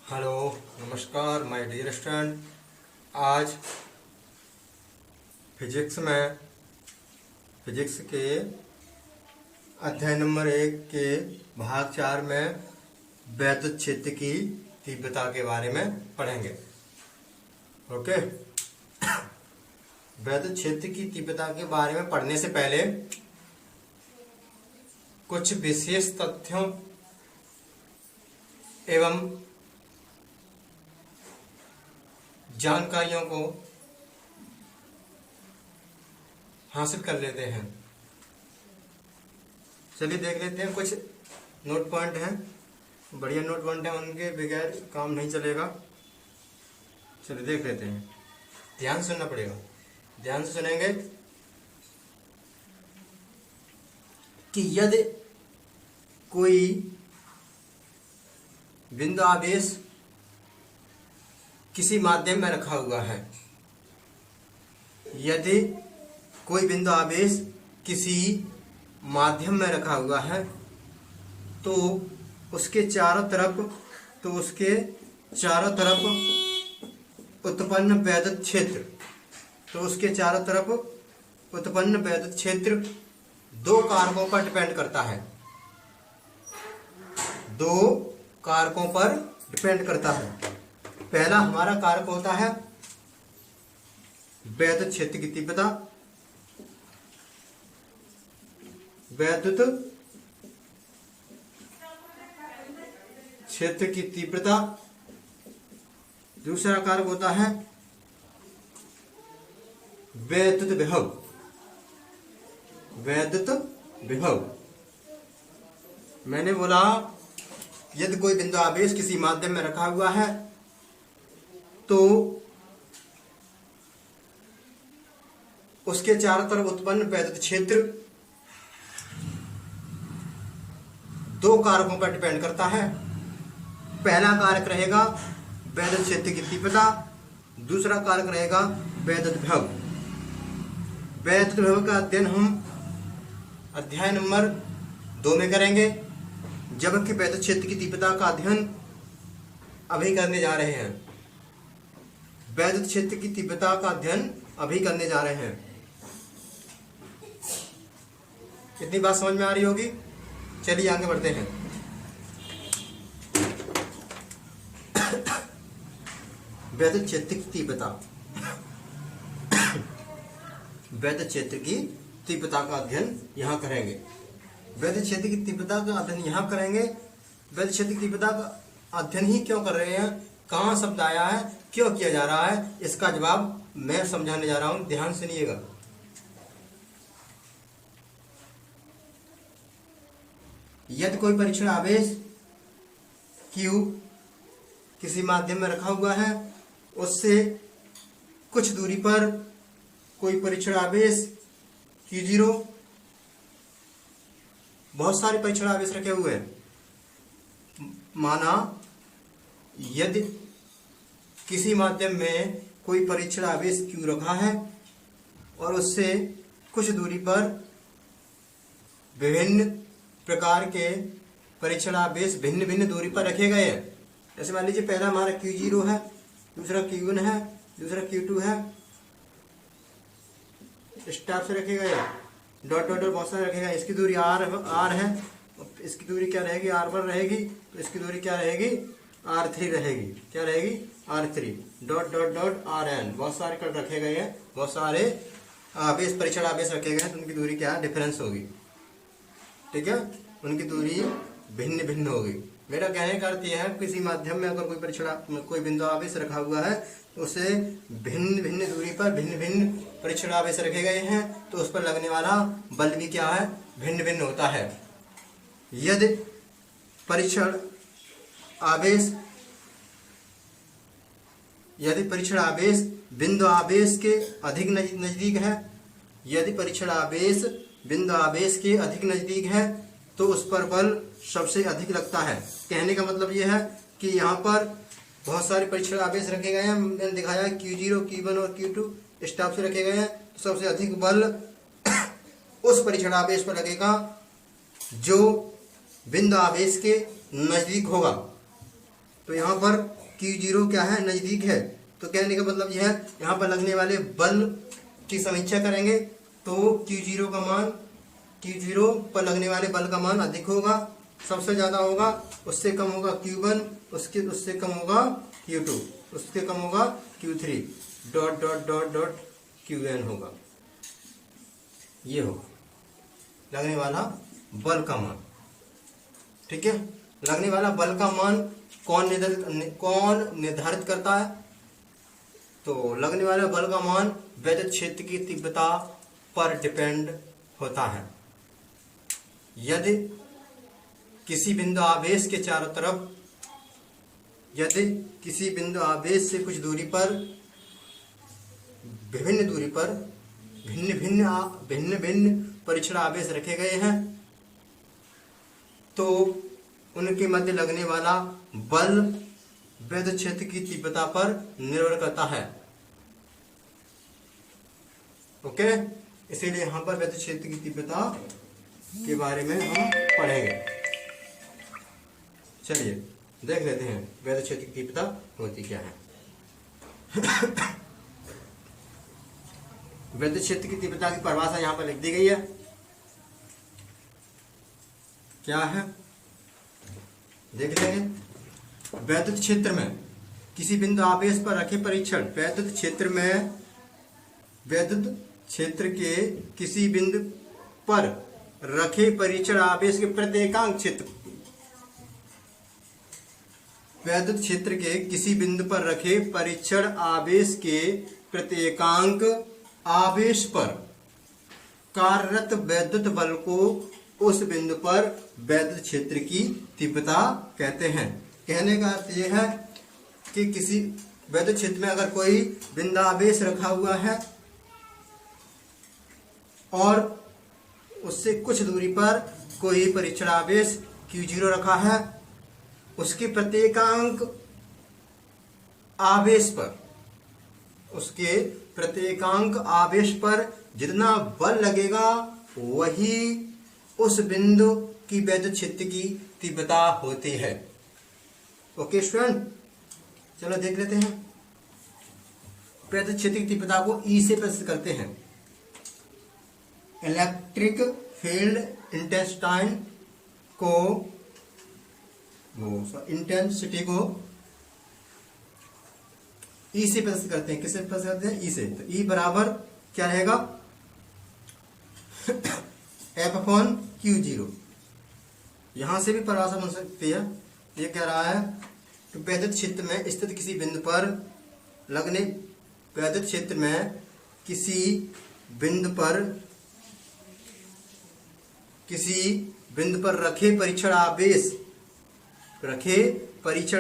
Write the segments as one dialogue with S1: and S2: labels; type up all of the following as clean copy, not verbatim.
S1: Hello, नमस्कार my dear student. आज physics के अध्याय नंबर 1 के भाग 4 में वैद्युत क्षेत्र की तीव्रता के बारे में पढ़ेंगे। ओके। वैद्युत क्षेत्र की तीव्रता के बारे में पढ़ने से पहले कुछ विशेष तथ्यों एवं जानकारियों को हासिल कर लेते हैं। चलिए देख लेते हैं। कुछ नोट पॉइंट हैं, बढ़िया नोट पॉइंट हैं, उनके बगैर काम नहीं चलेगा। चलिए देख लेते हैं। ध्यान से सुनना पड़ेगा, ध्यान से सुनेंगे कि यदि कोई बिंदु आवेश किसी माध्यम में रखा हुआ है, यदि कोई बिंदु आवेश किसी माध्यम में रखा हुआ है तो उसके चारों तरफ उत्पन्न वैद्युत क्षेत्र दो कारकों पर डिपेंड करता है। पहला हमारा कारक होता है वैद्युत क्षेत्र की तीव्रता। दूसरा कारक होता है वैद्युत विभव। मैंने बोला यदि कोई बिंदु आवेश किसी माध्यम में रखा हुआ है तो उसके चारों तरफ उत्पन्न वैद्युत क्षेत्र दो कारकों पर डिपेंड करता है। पहला कारक रहेगा वैद्युत क्षेत्र की तीव्रता, दूसरा कारक रहेगा वैद्युत विभव। वैद्युत विभव का अध्ययन हम अध्याय नंबर 2 में करेंगे, जबकि वैद्युत क्षेत्र की तीव्रता का अध्ययन अभी करने जा रहे हैं। वैद्युत क्षेत्र की तीव्रता का अध्ययन अभी करने जा रहे हैं। इतनी बात समझ में आ रही होगी। चलिए आगे बढ़ते हैं। वैद्युत क्षेत्र की तीव्रता। वैद्युत क्षेत्र की तीव्रता का अध्ययन यहाँ करेंगे। वैद्युत क्षेत्र की तीव्रता का अध्ययन यहाँ करेंगे। वैद्युत क्षेत्र की तीव्रता का अध्ययन ही क्यों कर रहे हैं, कहाँ शब्द आया है, क्यों किया जा रहा है, इसका जवाब मैं समझाने जा रहा हूं। ध्यान सुनिएगा। यदि कोई परीक्षण आवेश Q किसी माध्यम में रखा हुआ है, उससे कुछ दूरी पर कोई परीक्षण आवेश Q0, बहुत सारे परीक्षण आवेश रखे हुए हैं। माना यदि किसी माध्यम में कोई परीक्षण आवेश Q रखा है और उससे कुछ दूरी पर विभिन्न प्रकार के परीक्षण आवेश भिन्न भिन्न दूरी पर रखे गए हैं। जैसे मान लीजिए पहला हमारा Q0 है, दूसरा Q1 है, दूसरा Q2 है, स्टार से रखे गए, डॉट डॉट बहुत सारे रखे गए। इसकी दूरी R है, इसकी दूरी क्या रहेगी, R1 रहेगी, तो इसकी दूरी क्या रहेगी, R3 रहेगी। क्या रहेगी, R3, dot dot dot Rn। बहुत सारे कट रखे गए हैं, बहुत सारे आवेश परीक्षण आवेश रखे गए हैं, तो उनकी दूरी क्या है, डिफरेंस होगी। ठीक है, उनकी दूरी भिन्न भिन्न होगी। मेरा कहने का अर्थ यह है, किसी माध्यम में अगर कोई बिंदु आवेश रखा हुआ है तो उसे भिन्न भिन्न दूरी पर भिन्न भिन्न परीक्षण आवेश रखे गए हैं, तो उस पर लगने वाला बल भी क्या है, भिन्न भिन्न होता है। यदि परीक्षण आवेश बिंदु आवेश के अधिक नजदीक है, यदि परीक्षण आवेश बिंदु आवेश के अधिक नजदीक है तो उस पर बल सबसे अधिक लगता है। कहने का मतलब यह है कि यहाँ पर बहुत सारे परीक्षण आवेश रखे गए हैं। मैंने दिखाया Q0, Q1 और Q2 स्टाफ से रखे गए हैं, तो सबसे अधिक बल उस परीक्षण आवेश पर लगेगा जो बिंदु आवेश के नजदीक होगा। तो यहाँ पर Q0 क्या है, नजदीक है। तो कहने का मतलब यह है यहाँ पर लगने वाले बल की समीक्षा करेंगे तो Q0 का मान, Q0 पर लगने वाले बल का मान अधिक होगा, सबसे ज्यादा होगा, उससे कम होगा Q1, उससे कम होगा Q2, उससे कम होगा Q3, dot dot dot dot Qn होगा। ये होगा लगने वाला बल का मान। ठीक है, लगने वाला बल का मान कौन निर्धारित करता है? तो लगने वाला बल का मान वैद्युत क्षेत्र की तीव्रता पर डिपेंड होता है। यदि किसी बिंदु आवेश के चारों तरफ, यदि किसी बिंदु आवेश से कुछ दूरी पर विभिन्न दूरी पर भिन्न भिन्न परीक्षण आवेश रखे गए हैं तो उनके मध्य लगने वाला बल वैद्युत क्षेत्र की तीव्रता पर निर्भर करता है। ओके, इसीलिए यहां पर वैद्युत क्षेत्र की तीव्रता के बारे में हम पढ़ेंगे। चलिए देख लेते हैं वैद्युत क्षेत्र की तीव्रता होती क्या है। वैद्युत क्षेत्र की तीव्रता की परिभाषा यहां पर लिख दी गई है। क्या है देख लेंगे। वैद्युत क्षेत्र में किसी बिंदु आवेश पर रखे परीक्षण, वैद्युत क्षेत्र के किसी बिंदु पर रखे परीक्षण आवेश के प्रत्येकांक क्षेत्र, वैद्युत क्षेत्र के किसी बिंदु पर रखे परीक्षण आवेश के प्रत्येकांक आवेश पर कार्यरत वैद्युत बल को उस बिंदु पर वैद्युत क्षेत्र की तीव्रता कहते हैं। कहने का अर्थ यह है कि किसी वैद्युत क्षेत्र में अगर कोई बिंदु आवेश रखा हुआ है और उससे कुछ दूरी पर कोई परीक्षण आवेश Q0 रखा है, उसके प्रत्येकांक आवेश पर, उसके प्रत्येकांक आवेश पर जितना बल लगेगा वही उस बिंदु की वैद्युत क्षेत्र की तीव्रता होती है। ओके स्टूडेंट, चलो देख लेते हैं। वैद्युत क्षेत्र की तीव्रता को E से प्रस्तुत करते हैं। इलेक्ट्रिक फील्ड इंटेंसिटी को E से प्रस्तुत करते हैं। किससे प्रस्तुत करते हैं? E से। तो E बराबर क्या रहेगा? F/Q0। यहां से भी परिभाषा बन सकती है। ये कह रहा है कि वैद्युत क्षेत्र में स्थित किसी बिंदु पर लगने, वैद्युत क्षेत्र में किसी बिंदु पर रखे परीक्षण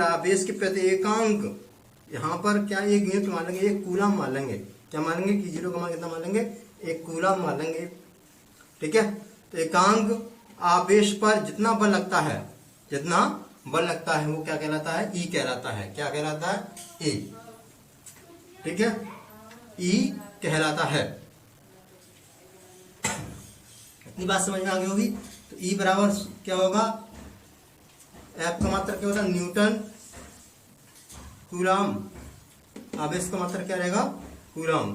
S1: आवेश के प्रत्येकांक, यहाँ पर क्या एक यूनिट मान लेंगे, एक कूलम मान लेंगे। क्या मान लेंगे? Q0 का मान कितना मान लेंगे? एक कूलम मान लेंगे। ठीक है, तो एकांक आवेश पर जितना बल लगता है वो क्या कहलाता है? E कहलाता है। क्या कहलाता है? E। ठीक है, E कहलाता है। इतनी बात समझ में आ गई होगी। तो E बराबर क्या होगा? F का मात्रक क्या होता है? Newton coulomb. आवेश का मात्रक क्या रहेगा? कूलम।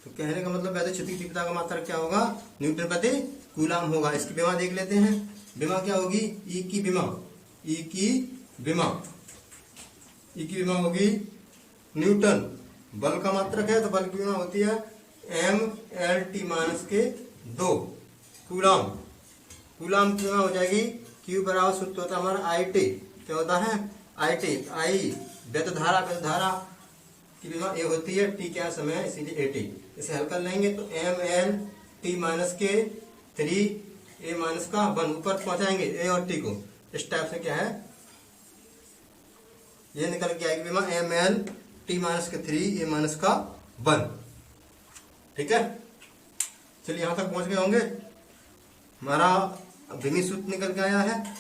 S1: तो कहने का मतलब वैद्युत क्षेत्र की तीव्रता का मात्रक क्या होगा? न्यूटन प्रति कूलम होगा। इसकी विमा देख लेते हैं। विमा क्या होगी? E की विमा होगी न्यूटन। बल का मात्रक है तो बल की विमा होती है mL/t-2 कूलम। कूलम की विमा हो जाएगी Q बराबर सूत्र होता है हमारा IT। क्या होता है? IT। I वैद्युत धारा की विमा A होती है, T क्या समय है, इसीलिए AT। इसे हल कर लेंगे तो mL/t-3 A-1 ऊपर पहुंचाएंगे A और T को। इस टाइप से क्या है, ये निकल के आएगी विमा mL/t-3 A-1। ठीक है, चलिए यहां तक पहुंच गए होंगे। हमारा विमी सूत्र निकल के आया है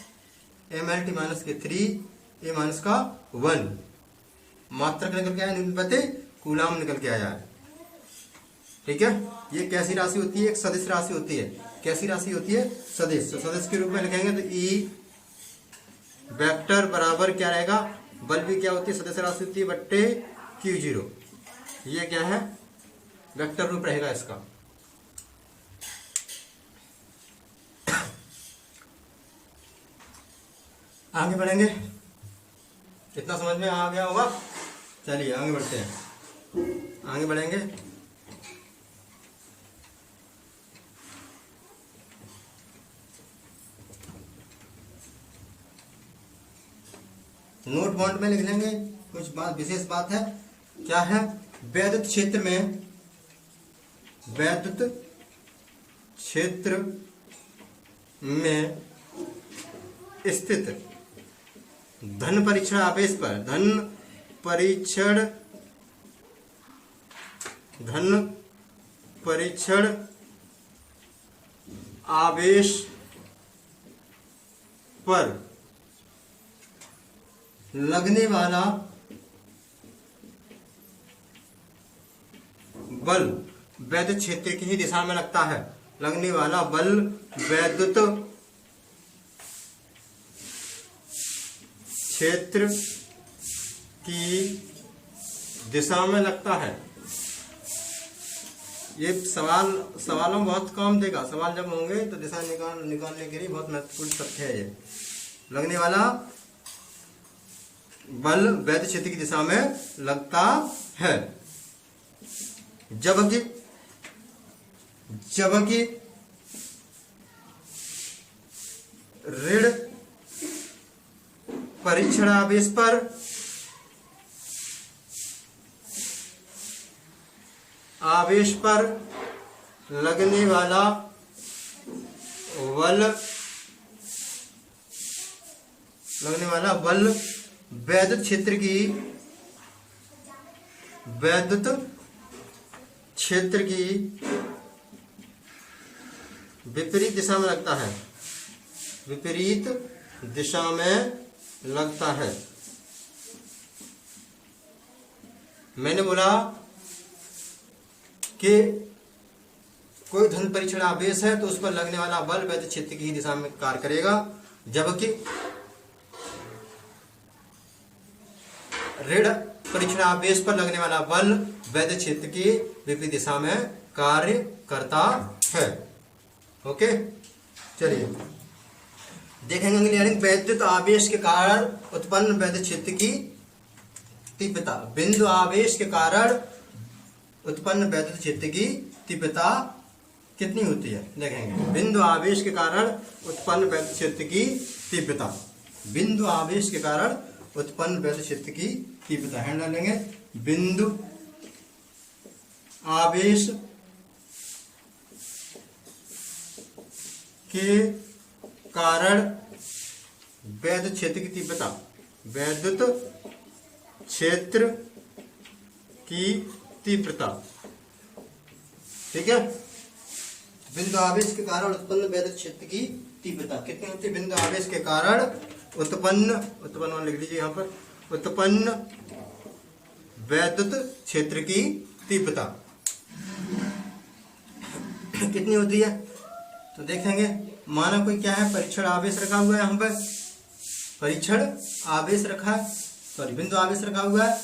S1: mL/t-3 A-1। मात्रक निकल के आया न्यूटन प्रति कूलम निकल के आया है। ठीक है, ये कैसी राशि होती है? एक सदिश राशि होती है। कैसी राशि होती है? सदिश। तो सदिश के रूप में लिखेंगे तो E वेक्टर बराबर क्या रहेगा, बल भी क्या होती है, सदस्य राशि होती है बट्टे Q0। ये क्या है, वेक्टर रूप रहेगा इसका। आगे बढ़ेंगे, इतना समझ में आ गया होगा। चलिए आगे बढ़ते हैं, आगे बढ़ेंगे। नोट बॉन्ड में लिख लेंगे, कुछ बात विशेष बात है। क्या है, वैद्युत क्षेत्र में, वैद्युत क्षेत्र में स्थित धन परीक्षण आवेश पर, धन परीक्षण आवेश पर लगने वाला बल वैद्युत क्षेत्र की ही दिशा में लगता है। लगने वाला बल वैद्युत क्षेत्र की दिशा में लगता है। ये सवालों में बहुत काम देगा। सवाल जब होंगे तो दिशा निकालने के लिए बहुत महत्वपूर्ण तथ्य है ये। लगने वाला बल वैद्युत क्षेत्र की दिशा में लगता है, जबकि ऋण परीक्षण आवेश पर लगने वाला बल वैद्युत क्षेत्र की विपरीत दिशा में लगता है, विपरीत दिशा में लगता है। मैंने बोला कि कोई धन परीक्षण आवेश है तो उस पर लगने वाला बल वैद्युत क्षेत्र की ही दिशा में कार्य करेगा, जबकि ऋण परीक्षण आवेश पर लगने वाला बल वैद्युत क्षेत्र की विपरीत दिशा में कार्य करता है। ओके, चलिए देखेंगे इंजीनियरिंग। वैद्युत आवेश के कारण उत्पन्न वैद्युत क्षेत्र की तीव्रता, बिंदु आवेश के कारण उत्पन्न वैद्युत क्षेत्र की तीव्रता कितनी होती है, देखेंगे। बिंदु आवेश के कारण उत्पन्न वैद्युत क्षेत्र की तीव्रता, बिंदु आवेश के कारण उत्पन्न वैद्युत क्षेत्र की तीव्रता है डालेंगे। बिंदु आवेश के कारण वैद्युत क्षेत्र की तीव्रता, वैद्युत क्षेत्र की तीव्रता, ठीक है। बिंदु आवेश के कारण उत्पन्न वैद्युत क्षेत्र की तीव्रता कितनी होती है, बिंदु आवेश के कारण उत्पन्न लिख लीजिए यहाँ पर, उत्पन्न वैद्युत क्षेत्र की तीव्रता कितनी होती है, तो देखेंगे। माना कोई क्या है, परीक्षण आवेश रखा हुआ है, यहाँ पर परीक्षण आवेश रखा है, सॉरी बिंदु आवेश रखा हुआ है,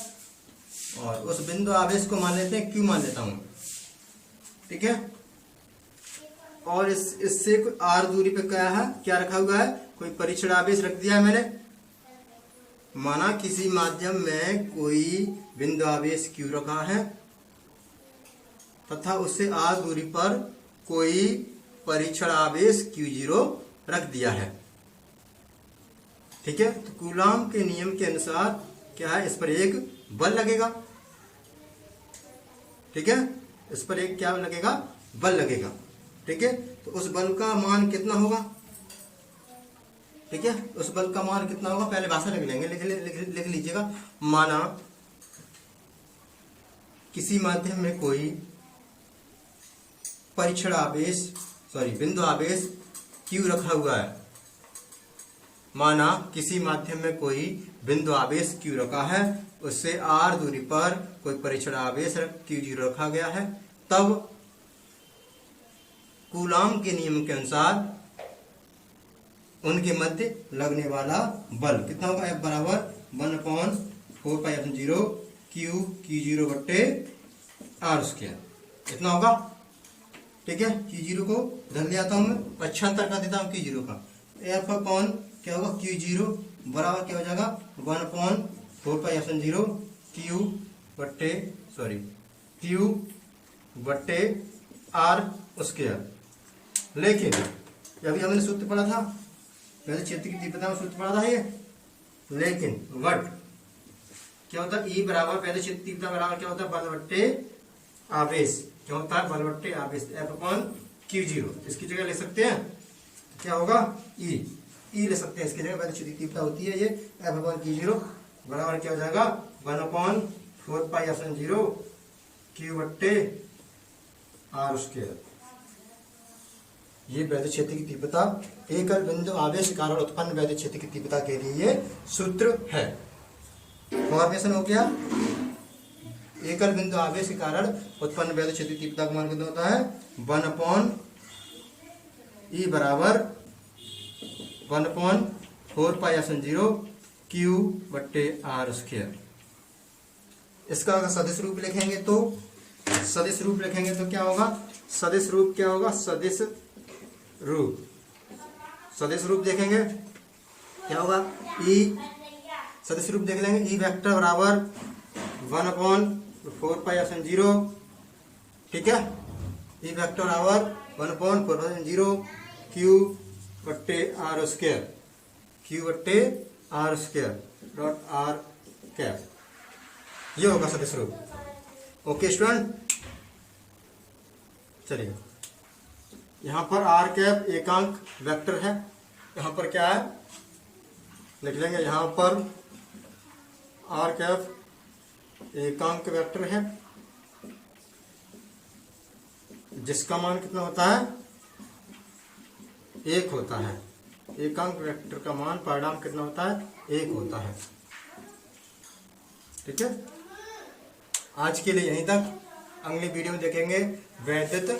S1: और उस बिंदु आवेश को मान लेते हैं, क्यू मान लेता हूं, ठीक है। और इससे आर दूरी पे क्या रखा हुआ है, कोई परीक्षण आवेश रख दिया है मैंने। माना किसी माध्यम में कोई बिंदु आवेश क्यू रखा है तथा उससे आर दूरी पर कोई परीक्षण आवेश Q0 रख दिया है, ठीक है। तो कूलाम के नियम के अनुसार क्या है, इस पर एक बल लगेगा, ठीक है। इस पर एक क्या लगेगा, बल लगेगा, ठीक है। तो उस बल का मान कितना होगा, ठीक है। उस बल का मान कितना होगा, पहले भाषा लिख लेंगे, लिख लीजिएगा। माना किसी माध्यम में कोई परीक्षण आवेश, सॉरी बिंदु आवेश Q रखा हुआ है। माना किसी माध्यम में कोई बिंदु आवेश Q रखा है, उससे R दूरी पर कोई परीक्षण आवेश Q0 रखा गया है, तब कूलाम के नियम के अनुसार उनके मध्य लगने वाला बल कितना होगा, F बराबर 1/4πε0 Q0 बट्टे R स्क्वायर, इतना होगा। ठीक है, Q0 को धन ले आता हूं मैं, पक्षांतर कर देता हूं Q0 का। F अपॉन क्या होगा, Q0 बराबर क्या हो जाएगा 1/4πε0 Q बट्टे R स्क्वायर। लेकिन अभी हमने सूत्र पढ़ा था, पहले क्षेत्र की तीव्रता में सूत्र पढ़ा था ये, लेकिन वट क्या होता है, E बराबर पहले क्षेत्र तीव्रता बराबर क्या होता है, बल बट्टे आवेश, क्या होता है, बल बट्टे आवेश F अपॉन Q0। इसकी जगह ले सकते हैं क्या होगा, E ले सकते हैं इसकी जगह, पहले क्षेत्र तीव्रता होती है ये F अपॉन Q0 बराबर क्या हो जाएगा 1/4πε0 Q बट्टे R स्क्वायर। ये वैद्युत क्षेत्र की तीव्रता एकल बिंदु आवेश के कारण उत्पन्न वैद्युत क्षेत्र की तीव्रता के लिए ये सूत्र है। फॉर्मेशन हो गया, एकल बिंदु आवेश के कारण उत्पन्न वैद्युत क्षेत्र की तीव्रता का मान कितना होता है 1/E बराबर 1/4πε0 Q बट्टे R स्क्वायर। इसका अगर सदिश रूप लिखेंगे तो क्या होगा, सदिश रूप क्या होगा, सदिश रूप देखेंगे क्या होगा, E सदिश रूप देख लेंगे, E वेक्टर बराबर 1/4πε0। ठीक है, E वेक्टर बराबर 1/4πε0 Q बट्टे R square dot R cap, ये होगा सदिश रूप। ओके स्टूडेंट, चलिए यहाँ पर R कैप एकांक वेक्टर है, यहाँ पर क्या है लिख लेंगे, यहाँ पर R कैप एकांक वेक्टर है जिसका मान कितना होता है 1 होता है। एकांक वेक्टर का मान परिणाम कितना होता है 1 होता है। ठीक है, आज के लिए यहीं तक, अगली वीडियो में देखेंगे वैद्युत